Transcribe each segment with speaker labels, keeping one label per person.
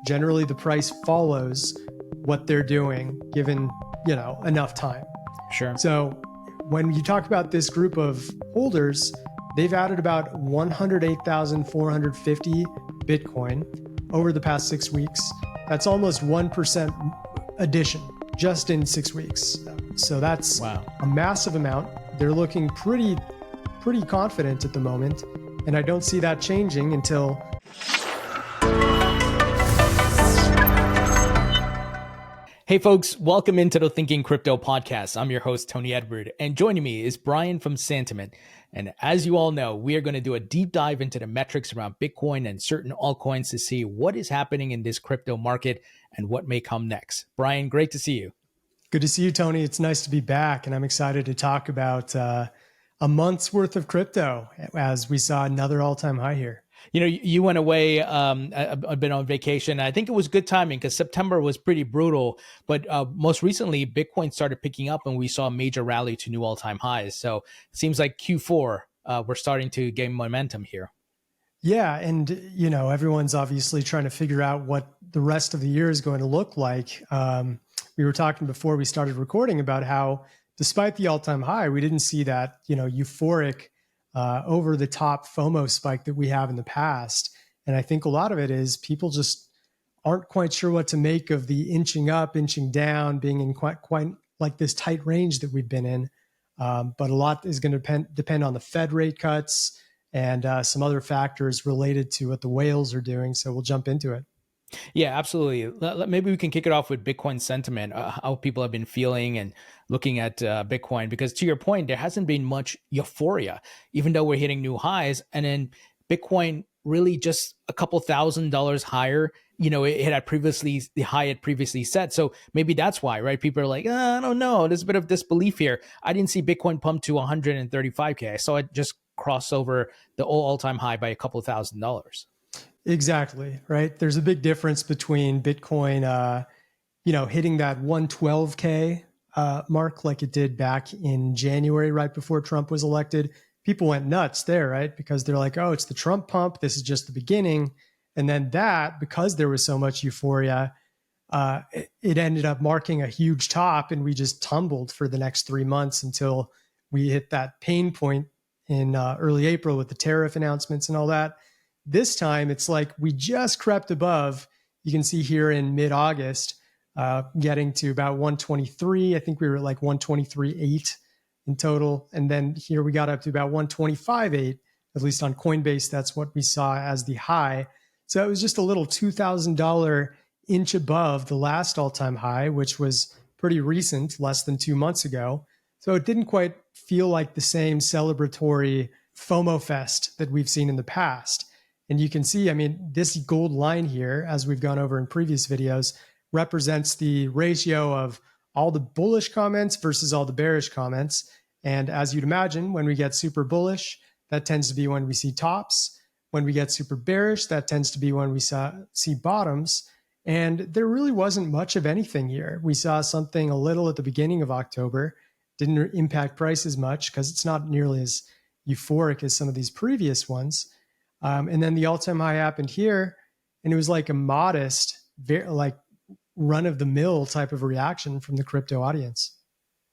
Speaker 1: generally the price follows what they're doing given, enough time.
Speaker 2: Sure.
Speaker 1: So when you talk about this group of holders, they've added about 108,450 Bitcoin over the past 6 weeks. That's almost 1% addition just in 6 weeks. So that's a massive amount. They're looking pretty confident at the moment. And I don't see that changing until...
Speaker 2: Hey folks, welcome into the Thinking Crypto podcast. I'm your host, Tony Edward, and joining me is Brian from Sentiment. And as you all know, we are going to do a deep dive into the metrics around Bitcoin and certain altcoins to see what is happening in this crypto market and what may come next. Brian, great to see you.
Speaker 1: Good to see you, Tony. It's nice to be back, and I'm excited to talk about a month's worth of crypto as we saw another all-time high here.
Speaker 2: You know, you went away a bit on vacation. I think it was good timing because September was pretty brutal. But most recently, Bitcoin started picking up and we saw a major rally to new all-time highs. So it seems like Q4, we're starting to gain momentum here.
Speaker 1: Yeah. And, everyone's obviously trying to figure out what the rest of the year is going to look like. We were talking before we started recording about how despite the all-time high, we didn't see that, euphoric over the top FOMO spike that we have in the past. And I think a lot of it is people just aren't quite sure what to make of the inching up, inching down, being in quite like this tight range that we've been in. But a lot is going to depend on the Fed rate cuts and some other factors related to what the whales are doing. So we'll jump into it.
Speaker 2: Yeah, absolutely. Maybe we can kick it off with Bitcoin sentiment, how people have been feeling and looking at Bitcoin, because to your point, there hasn't been much euphoria, even though we're hitting new highs. And then Bitcoin really just a couple $1,000s higher. It had the high it previously set. So maybe that's why, right? People are like, I don't know. There's a bit of disbelief here. I didn't see Bitcoin pump to 135K. I saw it just cross over the all-time high by a couple $1,000s.
Speaker 1: Exactly, right? There's a big difference between Bitcoin, hitting that 112K mark like it did back in January, right before Trump was elected. People went nuts there, right? Because they're like, oh, it's the Trump pump. This is just the beginning. And then because there was so much euphoria, it ended up marking a huge top and we just tumbled for the next 3 months until we hit that pain point in early April with the tariff announcements and all that. This time, it's like we just crept above. You can see here in mid-August, getting to about 123. I think we were at like 123.8 in total. And then here we got up to about 125.8, at least on Coinbase. That's what we saw as the high. So it was just a little $2,000 inch above the last all-time high, which was pretty recent, less than 2 months ago. So it didn't quite feel like the same celebratory FOMO fest that we've seen in the past. And you can see, this gold line here, as we've gone over in previous videos, represents the ratio of all the bullish comments versus all the bearish comments. And as you'd imagine, when we get super bullish, that tends to be when we see tops. When we get super bearish, that tends to be when we see bottoms. And there really wasn't much of anything here. We saw something a little at the beginning of October, didn't impact prices much because it's not nearly as euphoric as some of these previous ones. And then the all-time high happened here, and it was like a modest, like run-of-the-mill type of reaction from the crypto audience.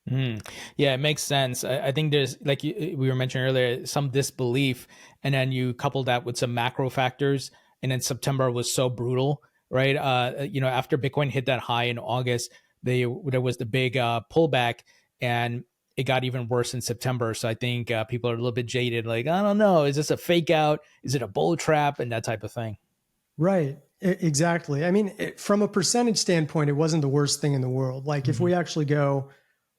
Speaker 2: Yeah, it makes sense. I think there's, like we were mentioning earlier, some disbelief, and then you couple that with some macro factors, and then September was so brutal, right? After Bitcoin hit that high in August, there was the big pullback, and it got even worse in September. So I think people are a little bit jaded, like, I don't know, is this a fake out? Is it a bull trap? And that type of thing.
Speaker 1: Right. Exactly. From a percentage standpoint, it wasn't the worst thing in the world. Like if we actually go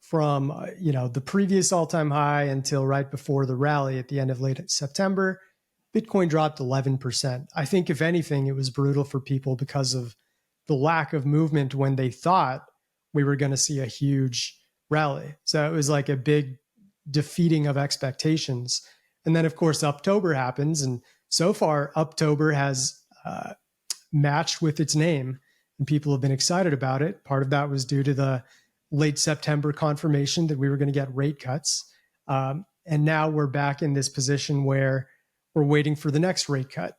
Speaker 1: from, the previous all-time high until right before the rally at the end of late September, Bitcoin dropped 11%. I think if anything, it was brutal for people because of the lack of movement when they thought we were going to see a huge rally. So it was like a big defeating of expectations. And then, of course, October happens. And so far, October has matched with its name, and people have been excited about it. Part of that was due to the late September confirmation that we were going to get rate cuts. And now we're back in this position where we're waiting for the next rate cut.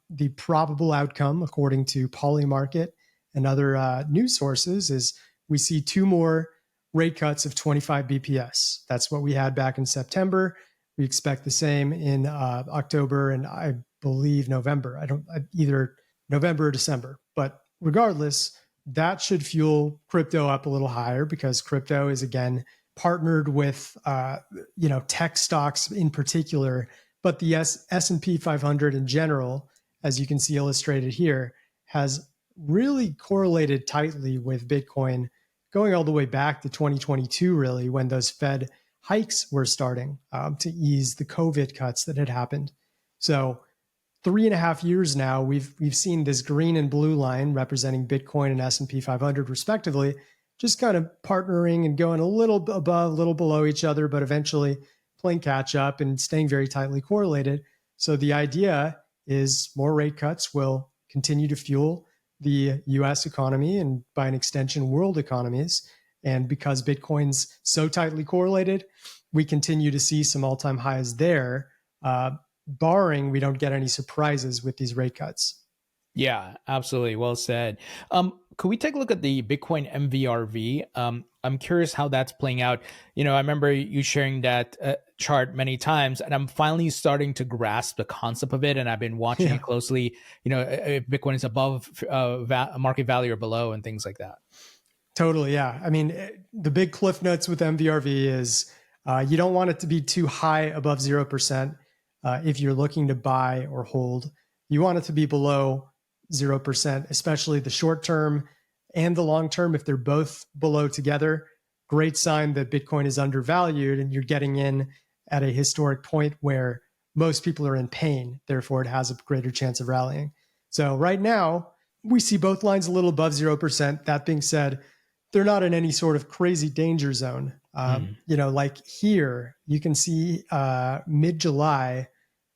Speaker 1: the probable outcome, according to Polymarket and other news sources, is we see 2 more rate cuts of 25 BPS. That's what we had back in September. We expect the same in October and I believe November. Either November or December. But regardless, that should fuel crypto up a little higher because crypto is again partnered with tech stocks in particular, but the S&P 500 in general, as you can see illustrated here, has really correlated tightly with Bitcoin going all the way back to 2022, really, when those Fed hikes were starting to ease the COVID cuts that had happened. So 3.5 years now, we've seen this green and blue line representing Bitcoin and S&P 500 respectively, just kind of partnering and going a little above, a little below each other, but eventually playing catch up and staying very tightly correlated. So the idea is more rate cuts will continue to fuel the US economy and by an extension, world economies. And because Bitcoin's so tightly correlated, we continue to see some all-time highs there, barring we don't get any surprises with these rate cuts.
Speaker 2: Yeah, absolutely. Well said. Could we take a look at the Bitcoin MVRV? I'm curious how that's playing out. I remember you sharing that chart many times, and I'm finally starting to grasp the concept of it. And I've been watching it closely. If Bitcoin is above market value or below, and things like that.
Speaker 1: Totally, yeah. I mean, the big cliff notes with MVRV is you don't want it to be too high above 0% if you're looking to buy or hold. You want it to be below 0%, especially the short term and the long term. If they're both below together, great sign that Bitcoin is undervalued and you're getting in at a historic point where most people are in pain. Therefore, it has a greater chance of rallying. So right now, we see both lines a little above 0%. That being said, they're not in any sort of crazy danger zone. Like here, you can see mid-July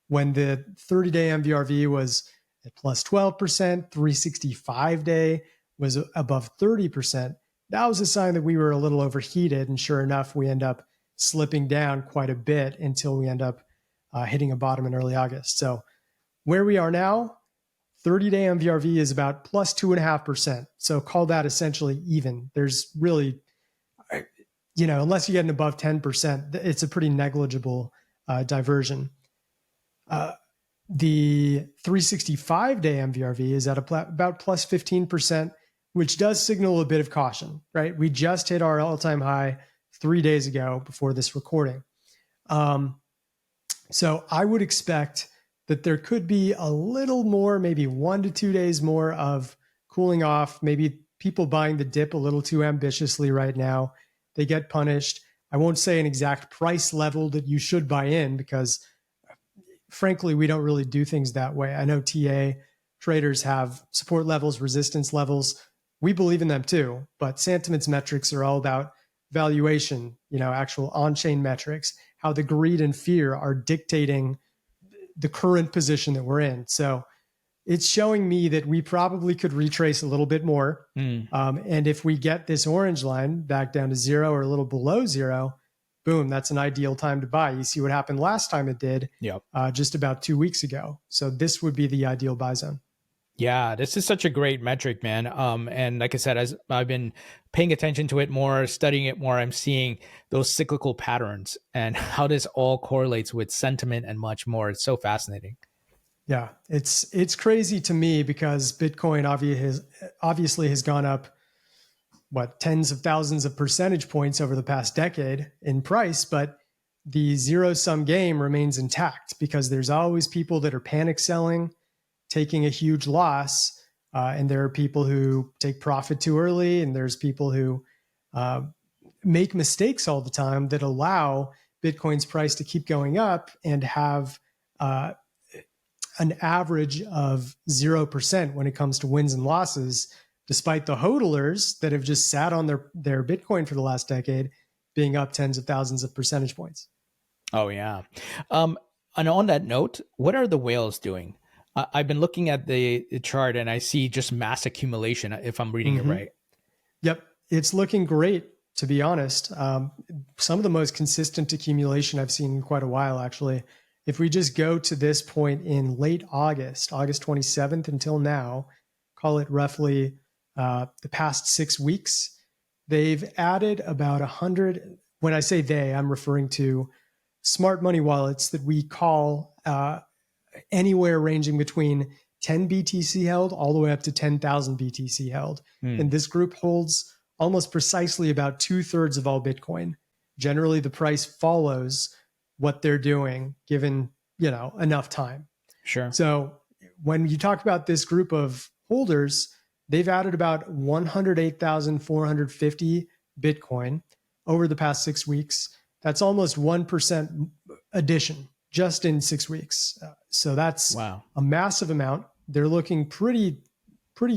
Speaker 1: when the 30-day MVRV was at plus 12%, 365-day was above 30%. That was a sign that we were a little overheated. And sure enough, we end up slipping down quite a bit until we end up hitting a bottom in early August. So where we are now, 30-day MVRV is about plus 2.5%. So call that essentially even. There's really, unless you get an above 10%, it's a pretty negligible diversion. The 365-day MVRV is at about plus 15%, which does signal a bit of caution, right? We just hit our all-time high 3 days ago before this recording. So I would expect that there could be a little more, maybe 1 to 2 days more of cooling off, maybe people buying the dip a little too ambitiously right now. They get punished. I won't say an exact price level that you should buy in because frankly, we don't really do things that way. I know TA traders have support levels, resistance levels. We believe in them too, but Santiment's metrics are all about valuation, actual on-chain metrics, how the greed and fear are dictating the current position that we're in. So it's showing me that we probably could retrace a little bit more. And if we get this orange line back down to 0 or a little below 0, boom, that's an ideal time to buy. You see what happened last time it did just about 2 weeks ago. So this would be the ideal buy zone.
Speaker 2: Yeah, this is such a great metric, man. And like I said, as I've been paying attention to it more, studying it more, I'm seeing those cyclical patterns and how this all correlates with sentiment and much more. It's so fascinating.
Speaker 1: Yeah, it's crazy to me because Bitcoin obviously has gone up, tens of thousands of percentage points over the past decade in price, but the zero-sum game remains intact because there's always people that are panic selling, taking a huge loss, and there are people who take profit too early, and there's people who make mistakes all the time that allow Bitcoin's price to keep going up and have an average of 0% when it comes to wins and losses, despite the hodlers that have just sat on their Bitcoin for the last decade being up tens of thousands of percentage points.
Speaker 2: Oh, yeah. And on that note, what are the whales doing? I've been looking at the chart and I see just mass accumulation, if I'm reading it right.
Speaker 1: Yep. It's looking great, to be honest. Some of the most consistent accumulation I've seen in quite a while, actually. if we just go to this point in late August, August 27th until now, call it roughly the past 6 weeks, they've added about 100. When I say they, I'm referring to smart money wallets that we call anywhere ranging between 10 BTC held all the way up to 10,000 BTC held. And this group holds almost precisely about 2/3 of all Bitcoin. Generally, the price follows what they're doing given, enough time.
Speaker 2: Sure.
Speaker 1: So when you talk about this group of holders, they've added about 108,450 Bitcoin over the past 6 weeks. That's almost 1% addition just in 6 weeks. So that's
Speaker 2: Wow.
Speaker 1: a massive amount. They're looking pretty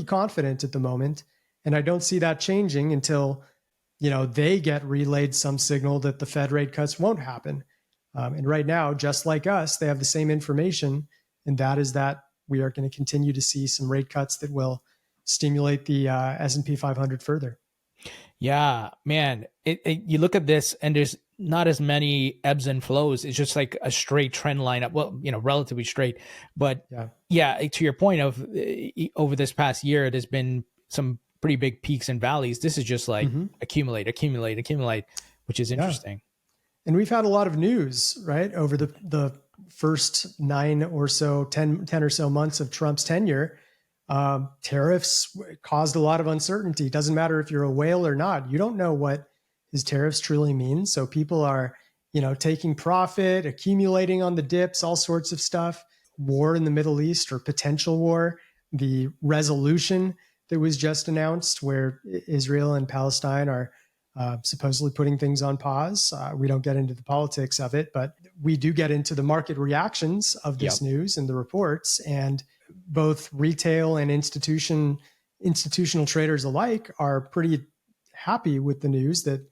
Speaker 1: confident at the moment. And I don't see that changing until, they get relayed some signal that the Fed rate cuts won't happen. And right now, just like us, they have the same information. And that is that we are going to continue to see some rate cuts that will stimulate the S&P 500 further.
Speaker 2: Yeah, man. You look at this and there's not as many ebbs and flows. It's just like a straight trend line up. Well, relatively straight. But yeah, to your point of over this past year, there's been some pretty big peaks and valleys. This is just like accumulate, which is interesting.
Speaker 1: Yeah. And we've had a lot of news, right, over the first 9 or so, 10 or so months of Trump's tenure. Tariffs caused a lot of uncertainty. It doesn't matter if you're a whale or not. You don't know what his tariffs truly mean. So people are, taking profit, accumulating on the dips, all sorts of stuff. War in the Middle East or potential war. The resolution that was just announced where Israel and Palestine are supposedly putting things on pause. We don't get into the politics of it, but we do get into the market reactions of this news and the reports. And both retail and institutional traders alike are pretty happy with the news that,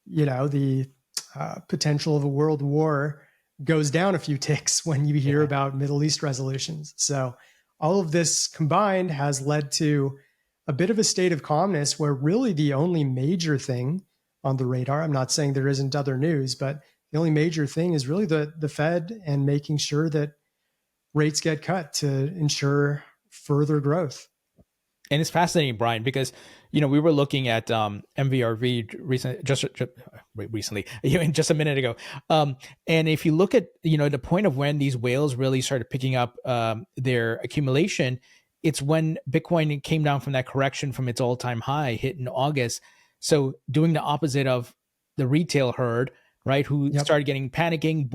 Speaker 1: the potential of a world war goes down a few ticks when you hear about Middle East resolutions. So all of this combined has led to a bit of a state of calmness where really the only major thing on the radar, I'm not saying there isn't other news, but the only major thing is really the Fed and making sure that rates get cut to ensure further growth.
Speaker 2: And it's fascinating, Brian, because we were looking at MVRV recently, just a minute ago, and if you look at the point of when these whales really started picking up their accumulation, it's when Bitcoin came down from that correction from its all-time high hit in August. So doing the opposite of the retail herd, right, who started getting panicking,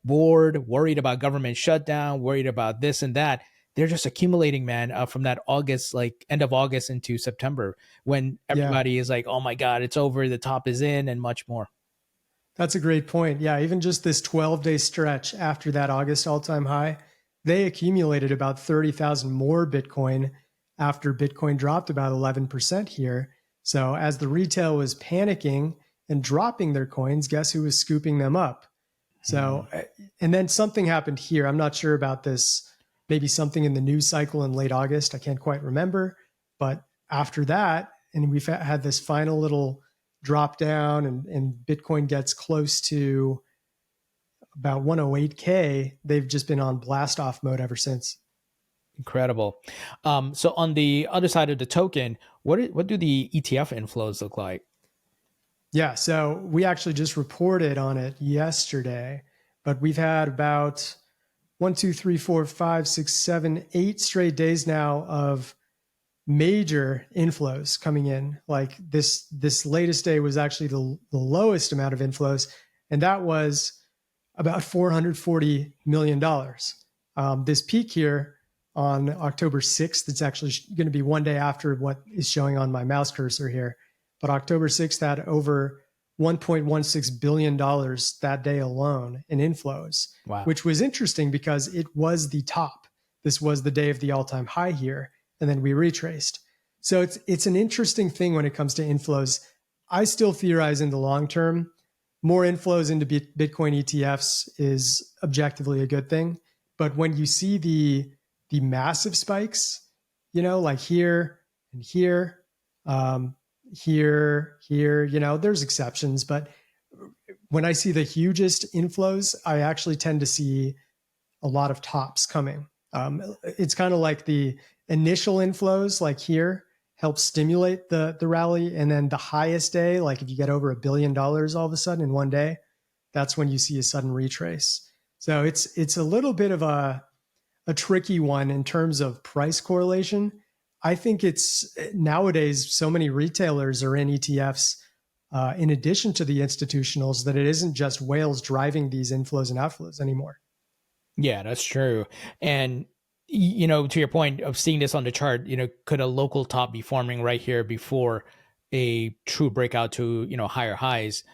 Speaker 2: bored, worried about government shutdown, worried about this and that. They're just accumulating, man, from that August, like end of August into September, when everybody is like, oh my God, it's over, the top is in, and much more.
Speaker 1: That's a great point. Yeah, even just this 12-day stretch after that August all-time high, they accumulated about 30,000 more Bitcoin after Bitcoin dropped about 11% here. So as the retail was panicking and dropping their coins, guess who was scooping them up? So, and then something happened here. I'm not sure about this. Maybe something in the news cycle in late August. I can't quite remember. But after that, and we've had this final little drop down and Bitcoin gets close to about 108K, they've just been on blast off mode ever since.
Speaker 2: Incredible. So on the other side of the token, what do the ETF inflows look like?
Speaker 1: Yeah, so we actually just reported on it yesterday, but we've had about 1, 2, 3, 4, 5, 6, 7, 8 straight days now of major inflows coming in. Like this latest day was actually the lowest amount of inflows, and that was about $440 million. This peak here on October 6th, it's actually going to be one day after what is showing on my mouse cursor here. But October 6th had over $1.16 billion that day alone in inflows, which was interesting because it was the top. This was the day of the all-time high here, and then we retraced. So it's an interesting thing when it comes to inflows. I still theorize in the long term, more inflows into Bitcoin ETFs is objectively a good thing. But when you see the massive spikes, like here and here, here, there's exceptions. But when I see the hugest inflows, I actually tend to see a lot of tops coming. It's kind of like the initial inflows, like here, help stimulate the rally, and then the highest day, like if you get over $1 billion all of a sudden in one day, that's when you see a sudden retrace. So it's a little bit of a tricky one in terms of price correlation. I think it's nowadays so many retailers are in ETFs in addition to the institutionals that it isn't just whales driving these inflows and outflows anymore.
Speaker 2: Yeah, that's true. And to your point of seeing this on the chart, could a local top be forming right here before a true breakout to, higher highs?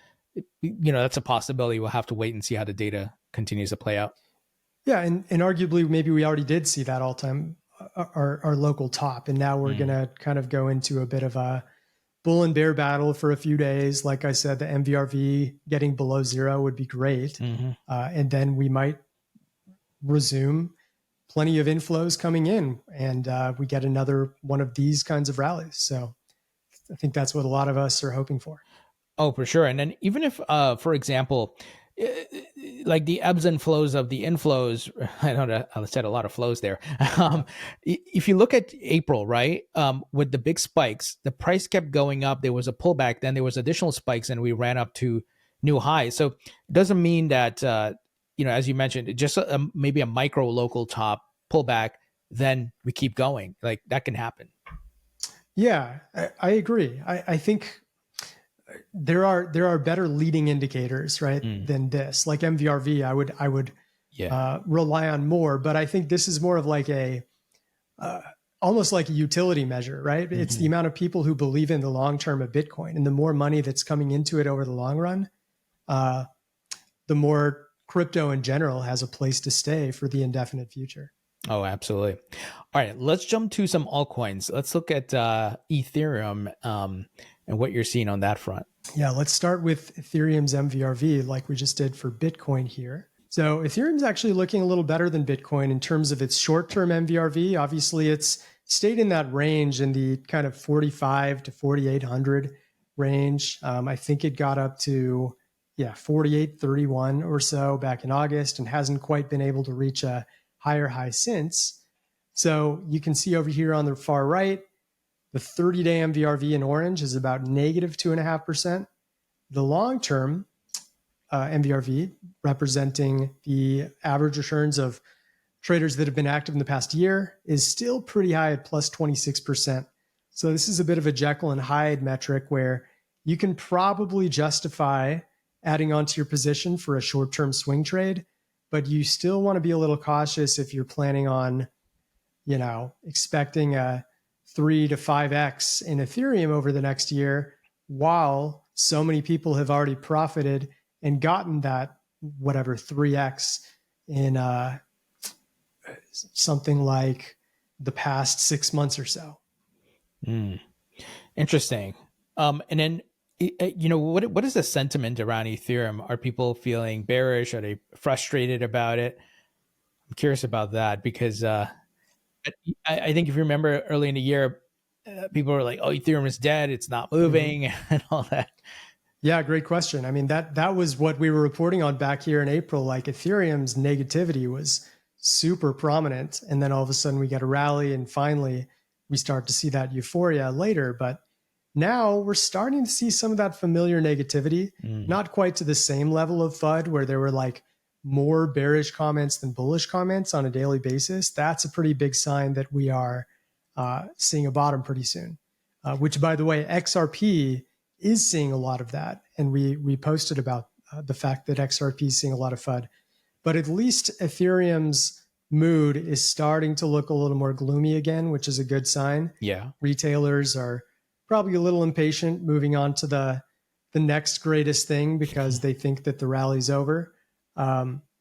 Speaker 2: That's a possibility. We'll have to wait and see how the data continues to play out.
Speaker 1: Yeah, and arguably maybe we already did see that all-time our local top, and now we're gonna kind of go into a bit of a bull and bear battle for a few days. Like I said, the MVRV getting below zero would be great, and then we might resume plenty of inflows coming in, and we get another one of these kinds of rallies. So I think that's what a lot of us are hoping for.
Speaker 2: Oh, for sure. And then even if, for example, like the ebbs and flows of the inflows, I know I said a lot of flows there. If you look at April, right, with the big spikes, the price kept going up. There was a pullback, then there was additional spikes, and we ran up to new highs. So it doesn't mean that, as you mentioned, just maybe a micro local top pullback, then we keep going. Like that can happen.
Speaker 1: Yeah, I agree. I think there are better leading indicators, right, than this. Like MVRV, I would rely on more, but I think this is more of like a almost like a utility measure, right? It's the amount of people who believe in the long term of Bitcoin, and the more money that's coming into it over the long run, the more crypto in general has a place to stay for the indefinite future.
Speaker 2: Oh, absolutely. All right, let's jump to some altcoins. Let's look at Ethereum and what you're seeing on that front.
Speaker 1: Yeah, let's start with Ethereum's MVRV like we just did for Bitcoin here. So Ethereum's actually looking a little better than Bitcoin in terms of its short-term MVRV. Obviously, it's stayed in that range in the kind of 4,500 to 4,800 range. I think it got up to 4,831 or so back in August and hasn't quite been able to reach a higher high since. So you can see over here on the far right, the 30-day MVRV in orange is about negative 2.5%. The long-term MVRV, representing the average returns of traders that have been active in the past year, is still pretty high at plus 26%. So this is a bit of a Jekyll and Hyde metric where you can probably justify adding onto your position for a short-term swing trade, but you still want to be a little cautious if you're planning on, expecting a 3 to 5x in Ethereum over the next year, while so many people have already profited and gotten that 3x in something like the past 6 months or so.
Speaker 2: Interesting. And then, what is the sentiment around Ethereum? Are people feeling bearish? Are they frustrated about it? I'm curious about that because I think if you remember early in the year, people were like, "Oh, Ethereum is dead; it's not moving," and all that.
Speaker 1: Yeah, great question. I mean, that was what we were reporting on back here in April. Like Ethereum's negativity was super prominent, and then all of a sudden we get a rally, and finally we start to see that euphoria later. But now we're starting to see some of that familiar negativity, not quite to the same level of FUD where there were like more bearish comments than bullish comments on a daily basis. That's a pretty big sign that we are seeing a bottom pretty soon, which, by the way, XRP is seeing a lot of that. And we posted about the fact that XRP is seeing a lot of FUD. But at least Ethereum's mood is starting to look a little more gloomy again, which is a good sign.
Speaker 2: Yeah.
Speaker 1: Retailers are probably a little impatient moving on to the next greatest thing because they think that the rally's over.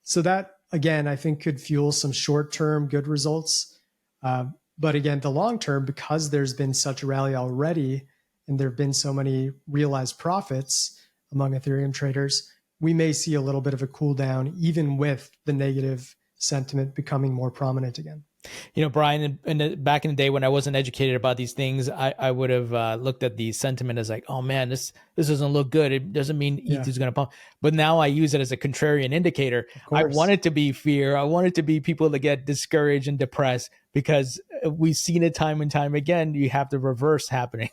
Speaker 1: So that, again, I think could fuel some short-term good results. But again, the long-term, because there's been such a rally already and there have been so many realized profits among Ethereum traders, we may see a little bit of a cool down even with the negative sentiment becoming more prominent again.
Speaker 2: Brian, back in the day when I wasn't educated about these things, I would have looked at the sentiment as like, oh man, this doesn't look good. It doesn't mean ETH
Speaker 1: Yeah,
Speaker 2: is going to pump. But now I use it as a contrarian indicator.
Speaker 1: of
Speaker 2: I want
Speaker 1: course.
Speaker 2: it to be fear. I want it to be people that get discouraged and depressed because we've seen it time and time again. You have the reverse happening.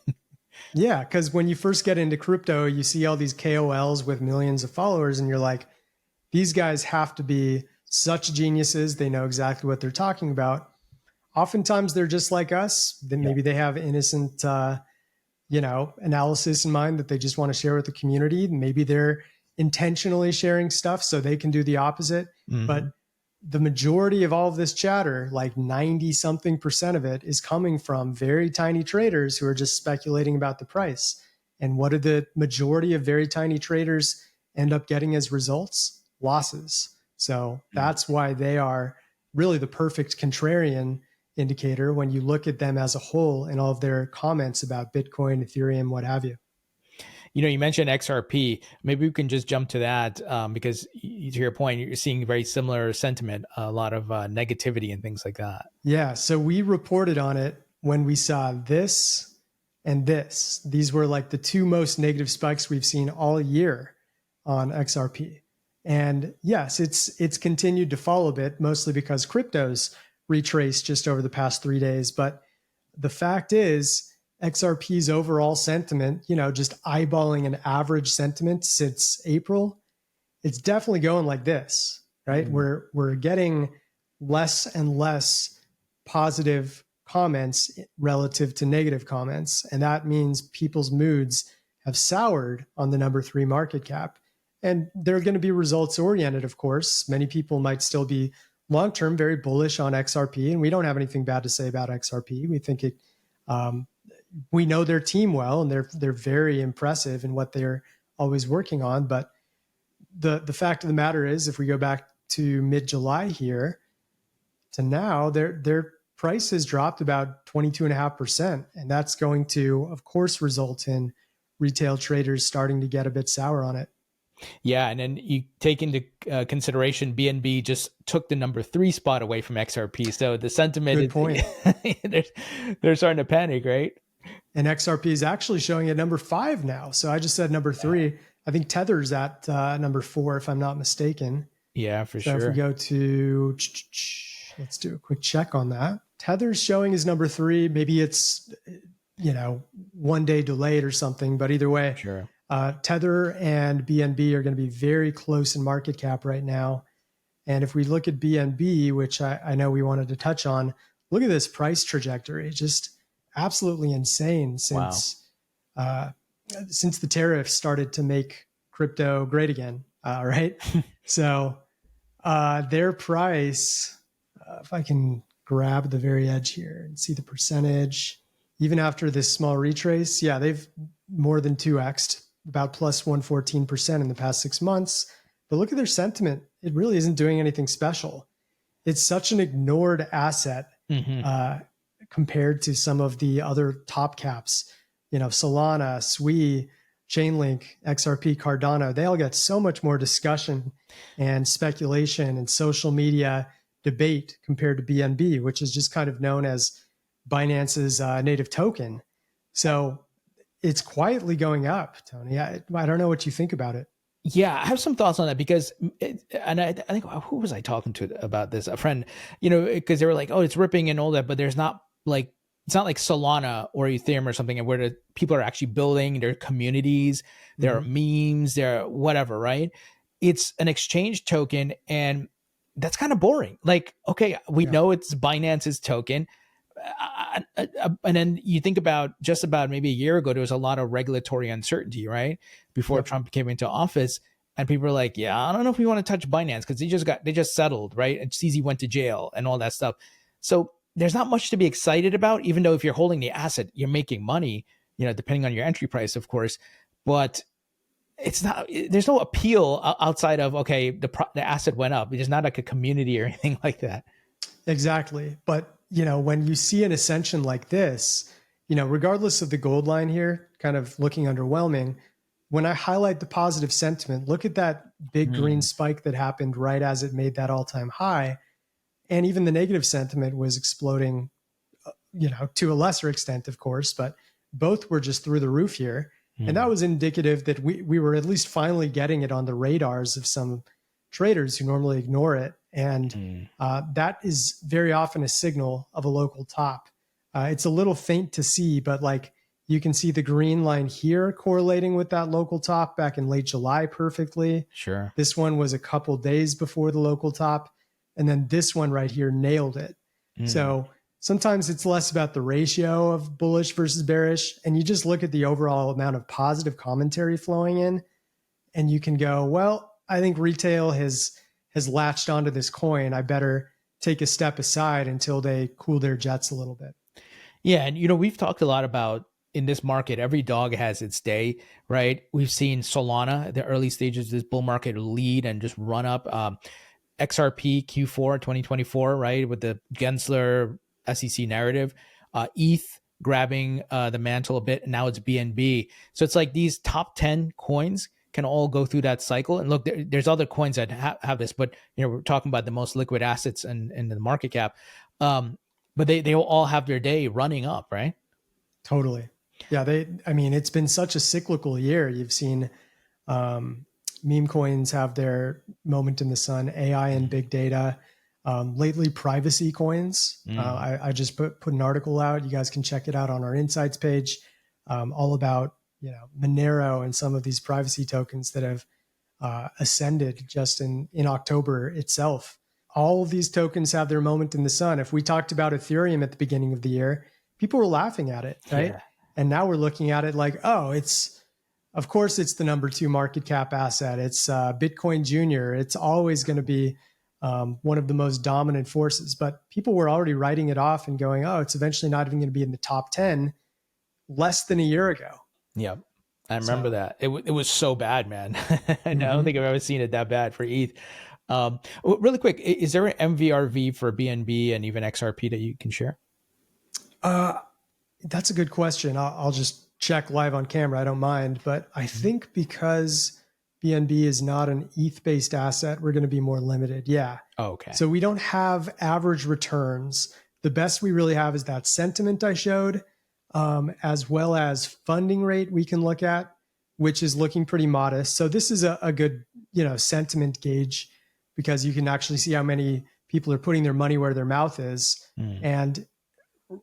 Speaker 1: Yeah, because when you first get into crypto, you see all these KOLs with millions of followers, and you're like, these guys have to be such geniuses. They know exactly what they're talking about. Oftentimes, they're just like us. Then
Speaker 2: Yeah.
Speaker 1: maybe they have innocent, analysis in mind that they just want to share with the community. Maybe they're intentionally sharing stuff so they can do the opposite.
Speaker 2: Mm-hmm.
Speaker 1: But the majority of all of this chatter, like 90 something percent of it, is coming from very tiny traders who are just speculating about the price. And what do the majority of very tiny traders end up getting as results? Losses. So that's why they are really the perfect contrarian indicator when you look at them as a whole and all of their comments about Bitcoin, Ethereum, what have you.
Speaker 2: You mentioned XRP. Maybe we can just jump to that because, to your point, you're seeing very similar sentiment, a lot of negativity and things like that.
Speaker 1: Yeah. So we reported on it when we saw this and this. These were like the two most negative spikes we've seen all year on XRP. And yes, it's continued to fall a bit, mostly because crypto's retraced just over the past 3 days. But the fact is, XRP's overall sentiment, just eyeballing an average sentiment since April, it's definitely going like this, right?
Speaker 2: Mm.
Speaker 1: We're getting less and less positive comments relative to negative comments, and that means people's moods have soured on the number 3 market cap. And they're going to be results oriented, of course. Many people might still be long term very bullish on XRP, and we don't have anything bad to say about XRP. We think we know their team well, and they're very impressive in what they're always working on. But the fact of the matter is, if we go back to mid-July here to now, their price has dropped about 22.5%. And that's going to, of course, result in retail traders starting to get a bit sour on it.
Speaker 2: Yeah, and then you take into consideration BNB just took the number 3 spot away from XRP, so the sentiment
Speaker 1: Good point.
Speaker 2: they're starting to panic, right?
Speaker 1: And XRP is actually showing at number 5 now. So I just said number 3. I think Tether's at number 4, if I'm not mistaken.
Speaker 2: Yeah, for
Speaker 1: So
Speaker 2: sure.
Speaker 1: if we go to, let's do a quick check on that. Tether's showing as number 3. Maybe it's, 1 day delayed or something, but either way,
Speaker 2: Sure.
Speaker 1: Tether and BNB are going to be very close in market cap right now. And if we look at BNB, which I know we wanted to touch on, look at this price trajectory. Just absolutely insane since the tariffs started to make crypto great again, right? So their price, if I can grab the very edge here and see the percentage, even after this small retrace, yeah, they've more than 2x'd, about plus 114% in the past 6 months. But look at their sentiment. It really isn't doing anything special. It's such an ignored asset compared to some of the other top caps, Solana, SWI, Chainlink, XRP, Cardano. They all get so much more discussion and speculation and social media debate compared to BNB, which is just kind of known as Binance's native token. So it's quietly going up, Tony. I don't know what you think about it.
Speaker 2: Yeah, I have some thoughts on that because, and I think, who was I talking to about this? A friend, because they were like, oh, it's ripping and all that, but it's not like Solana or Ethereum or something where the people are actually building their communities, there are memes, there are whatever, right? It's an exchange token, and that's kind of boring. Like, okay, we know it's Binance's token. And then you think about just about maybe a year ago, there was a lot of regulatory uncertainty, right? Before Trump came into office, and people were like, yeah, I don't know if we want to touch Binance because they just settled, right? And CZ went to jail and all that stuff. So there's not much to be excited about, even though if you're holding the asset, you're making money, depending on your entry price, of course. But it's not, there's no appeal outside of, okay, the asset went up. It's not like a community or anything like that.
Speaker 1: Exactly. But, when you see an ascension like this, regardless of the gold line here, kind of looking underwhelming, when I highlight the positive sentiment, look at that big green spike that happened right as it made that all-time high. and even the negative sentiment was exploding, to a lesser extent, of course, but both were just through the roof here. And that was indicative that we were at least finally getting it on the radars of some traders who normally ignore it. And that is very often a signal of a local top. It's a little faint to see, but like you can see the green line here correlating with that local top back in late July perfectly.
Speaker 2: Sure.
Speaker 1: This one was a couple days before the local top. And then this one right here nailed it. So sometimes it's less about the ratio of bullish versus bearish. And you just look at the overall amount of positive commentary flowing in, and you can go, well, I think retail has latched onto this coin. I better take a step aside until they cool their jets a little bit.
Speaker 2: Yeah. And, we've talked a lot about in this market, every dog has its day, right? We've seen Solana, the early stages of this bull market, lead and just run up. XRP Q4 2024, right? With the Gensler SEC narrative, ETH grabbing the mantle a bit, and now it's BNB. So it's like these top 10 coins can all go through that cycle. And look, there's other coins that have this, but we're talking about the most liquid assets in the market cap. But they will all have their day running up, right?
Speaker 1: Totally. Yeah, it's been such a cyclical year. You've seen meme coins have their moment in the sun, AI and big data. Lately, privacy coins. I just put an article out. You guys can check it out on our insights page, all about Monero and some of these privacy tokens that have ascended just in October itself. All of these tokens have their moment in the sun. If we talked about Ethereum at the beginning of the year, people were laughing at it, right? Yeah. And now we're looking at it like, oh, of course it's the number 2 market cap asset. It's Bitcoin Junior. It's always going to be one of the most dominant forces. But people were already writing it off and going, oh, it's eventually not even going to be in the top 10 less than a year ago.
Speaker 2: Yep. I remember that. It was so bad, man. I don't think I've ever seen it that bad for ETH. Really quick, is there an MVRV for BNB and even XRP that you can share?
Speaker 1: That's a good question. I'll just check live on camera. I don't mind. But I think because BNB is not an ETH-based asset, we're going to be more limited. Yeah.
Speaker 2: Oh, okay.
Speaker 1: So we don't have average returns. The best we really have is that sentiment I showed, as well as funding rate we can look at, which is looking pretty modest. So this is a good, sentiment gauge, because you can actually see how many people are putting their money where their mouth is and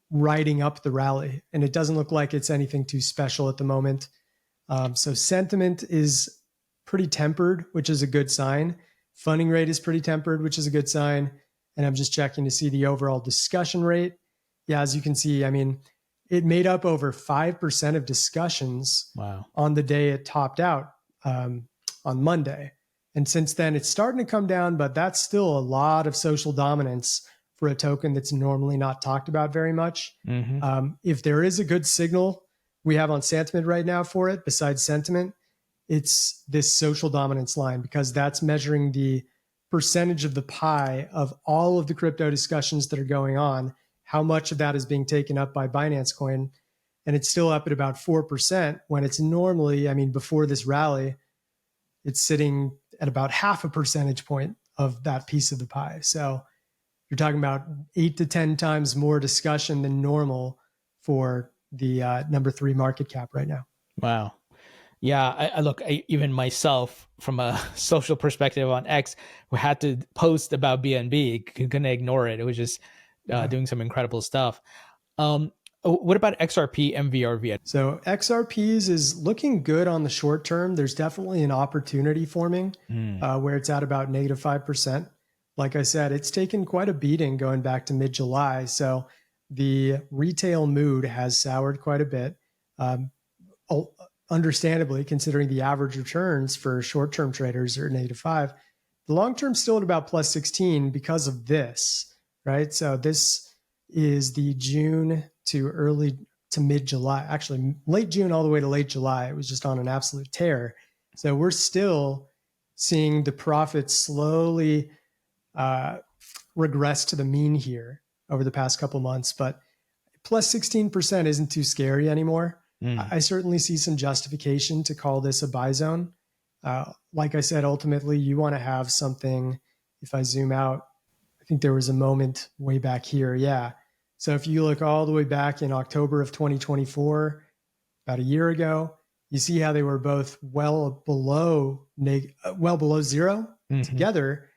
Speaker 1: riding up the rally. And it doesn't look like it's anything too special at the moment. So sentiment is pretty tempered, which is a good sign. Funding rate is pretty tempered, which is a good sign. And I'm just checking to see the overall discussion rate. Yeah, as you can see, it made up over 5% of discussions on the day it topped out on Monday. And since then, it's starting to come down, but that's still a lot of social dominance for a token that's normally not talked about very much. If there is a good signal we have on sentiment right now for it, besides sentiment, it's this social dominance line, because that's measuring the percentage of the pie of all of the crypto discussions that are going on, how much of that is being taken up by Binance Coin. And it's still up at about 4% when it's normally, before this rally, it's sitting at about half a percentage point of that piece of the pie. So you're talking about 8 to 10 times more discussion than normal for the number 3 market cap right now.
Speaker 2: Wow. Yeah, I look, even myself from a social perspective on X, we had to post about BNB, couldn't ignore it. It was just doing some incredible stuff. What about XRP MVRV?
Speaker 1: So XRPs is looking good on the short term. There's definitely an opportunity forming where it's at about -5%. Like I said, it's taken quite a beating going back to mid-July. So the retail mood has soured quite a bit. Understandably, considering the average returns for short-term traders are -5. The long-term still at about +16 because of this, right? So this is the June to early to mid-July, actually late June all the way to late July. It was just on an absolute tear. So we're still seeing the profits slowly regress to the mean here over the past couple months, but +16% isn't too scary anymore. I certainly see some justification to call this a buy zone. Like I said, ultimately you want to have something, if I zoom out, I think there was a moment way back here. Yeah. So if you look all the way back in October of 2024, about a year ago, you see how they were both well below zero together.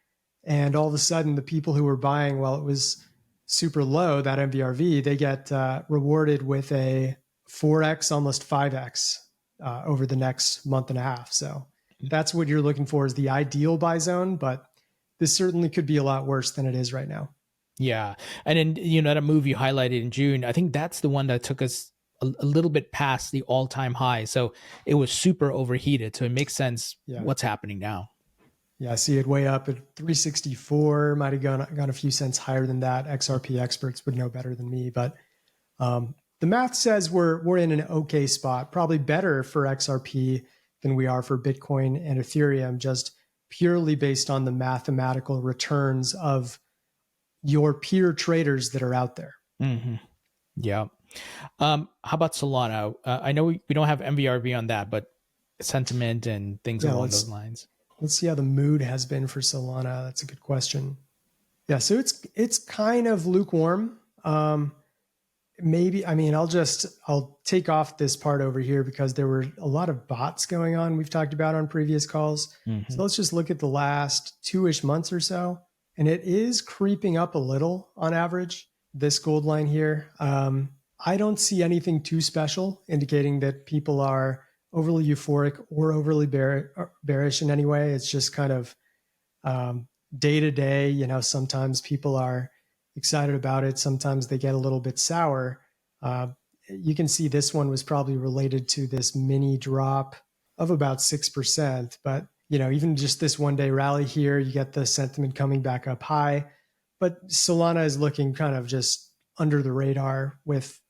Speaker 1: And all of a sudden, the people who were buying while it was super low, that MVRV, they get rewarded with a 4x, almost 5x over the next month and a half. So that's what you're looking for, is the ideal buy zone. But this certainly could be a lot worse than it is right now.
Speaker 2: Yeah. And then, that move you highlighted in June, I think that's the one that took us a little bit past the all-time high. So it was super overheated. So it makes sense what's happening now.
Speaker 1: Yeah, I see it way up at 364. Might have gone a few cents higher than that. XRP experts would know better than me, but the math says we're in an okay spot. Probably better for XRP than we are for Bitcoin and Ethereum, just purely based on the mathematical returns of your peer traders that are out there.
Speaker 2: Mm-hmm. Yeah. How about Solana? I know we don't have MVRV on that, but sentiment and things along those lines.
Speaker 1: Let's see how the mood has been for Solana. That's a good question. Yeah, so it's kind of lukewarm. Maybe, I mean, I'll take off this part over here because there were a lot of bots going on we've talked about on previous calls. Mm-hmm. So let's just look at the last 2-ish months or so. And it is creeping up a little on average, this gold line here. I don't see anything too special indicating that people are overly euphoric or overly bearish in any way. It's just kind of day to day. Sometimes people are excited about it. Sometimes they get a little bit sour. You can see this one was probably related to this mini drop of about 6%. But, even just this one day rally here, you get the sentiment coming back up high. But Solana is looking kind of just under the radar with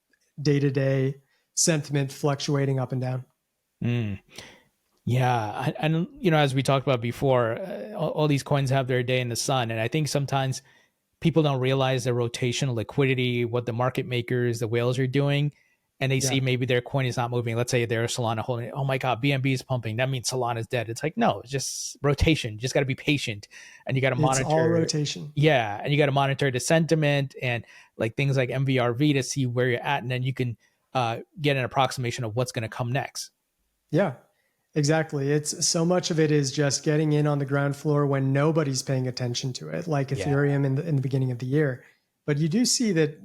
Speaker 1: day to day sentiment fluctuating up and down.
Speaker 2: Yeah. And, as we talked about before, all these coins have their day in the sun. And I think sometimes people don't realize the rotational liquidity, what the market makers, the whales are doing. And they see maybe their coin is not moving. Let's say they're Solana holding it. Oh my God, BNB is pumping. That means Solana is dead. It's like, no, it's just rotation. You just got to be patient and you got to monitor.
Speaker 1: It's all rotation.
Speaker 2: Yeah. And you got to monitor the sentiment and like things like MVRV to see where you're at. And then you can get an approximation of what's going to come next.
Speaker 1: Yeah, exactly. It's so much of it is just getting in on the ground floor when nobody's paying attention to it, like Ethereum in the beginning of the year. But you do see that,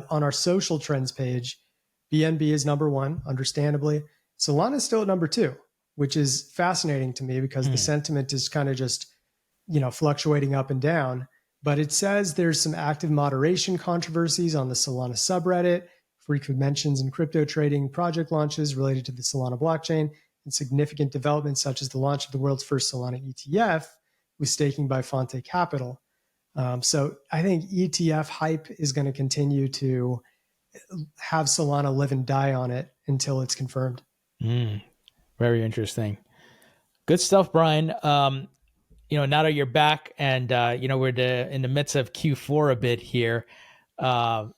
Speaker 1: on our social trends page, BNB is number one, understandably. Solana is still at number two, which is fascinating to me because the sentiment is kind of just, fluctuating up and down. But it says there's some active moderation controversies on the Solana subreddit, frequent mentions in crypto trading, project launches related to the Solana blockchain, and significant developments such as the launch of the world's first Solana ETF with staking by Fonte Capital. So I think ETF hype is going to continue to have Solana live and die on it until it's confirmed.
Speaker 2: Very interesting. Good stuff, Brian. Now that you're back and, we're in the midst of Q4 a bit here,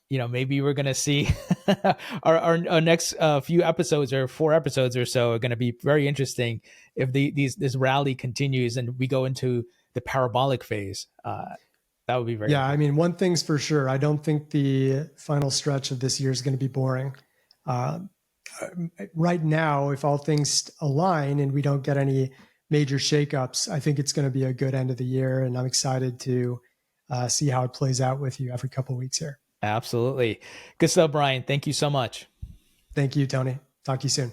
Speaker 2: maybe we're going to see our next few episodes or 4 episodes or so are going to be very interesting if this rally continues and we go into the parabolic phase. That would be very
Speaker 1: interesting. I mean, one thing's for sure. I don't think the final stretch of this year is going to be boring. Right now, if all things align and we don't get any major shakeups, I think it's going to be a good end of the year. And I'm excited to see how it plays out with you every couple of weeks here.
Speaker 2: Absolutely. Good stuff, Brian. Thank you so much.
Speaker 1: Thank you, Tony. Talk to you soon.